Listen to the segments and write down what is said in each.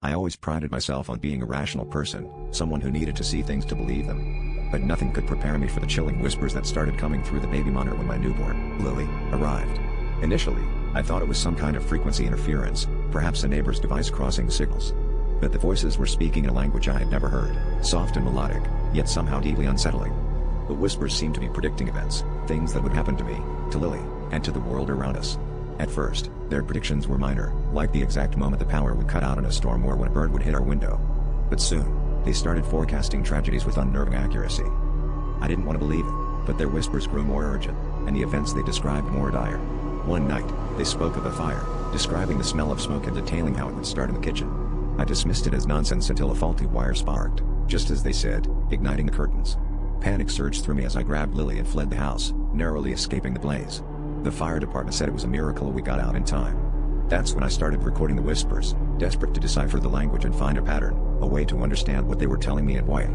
I always prided myself on being a rational person, someone who needed to see things to believe them. But nothing could prepare me for the chilling whispers that started coming through the baby monitor when my newborn, Lily, arrived. Initially, I thought it was some kind of frequency interference, perhaps a neighbor's device crossing signals. But the voices were speaking in a language I had never heard, soft and melodic, yet somehow deeply unsettling. The whispers seemed to be predicting events, things that would happen to me, to Lily, and to the world around us. At first, their predictions were minor, like the exact moment the power would cut out in a storm or when a bird would hit our window. But soon, they started forecasting tragedies with unnerving accuracy. I didn't want to believe it, but their whispers grew more urgent, and the events they described more dire. One night, they spoke of a fire, describing the smell of smoke and detailing how it would start in the kitchen. I dismissed it as nonsense until a faulty wire sparked, just as they said, igniting the curtains. Panic surged through me as I grabbed Lily and fled the house, narrowly escaping the blaze. The fire department said it was a miracle we got out in time. That's when I started recording the whispers, desperate to decipher the language and find a pattern, a way to understand what they were telling me and why.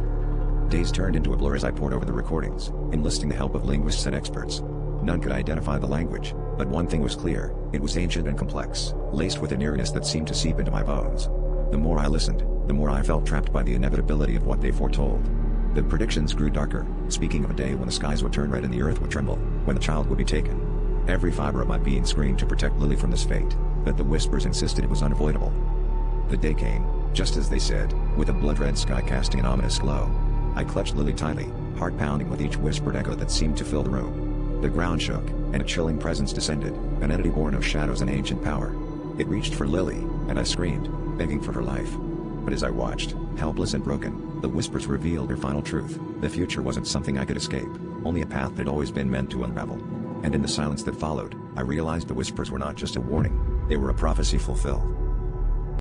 Days turned into a blur as I pored over the recordings, enlisting the help of linguists and experts. None could identify the language, but one thing was clear: it was ancient and complex, laced with an eeriness that seemed to seep into my bones. The more I listened, the more I felt trapped by the inevitability of what they foretold. The predictions grew darker, speaking of a day when the skies would turn red and the earth would tremble, when the child would be taken. Every fiber of my being screamed to protect Lily from this fate, but the whispers insisted it was unavoidable. The day came, just as they said, with a blood-red sky casting an ominous glow. I clutched Lily tightly, heart pounding with each whispered echo that seemed to fill the room. The ground shook, and a chilling presence descended, an entity born of shadows and ancient power. It reached for Lily, and I screamed, begging for her life. But as I watched, helpless and broken, the whispers revealed their final truth. The future wasn't something I could escape, only a path that had always been meant to unravel. And in the silence that followed, I realized the whispers were not just a warning, they were a prophecy fulfilled.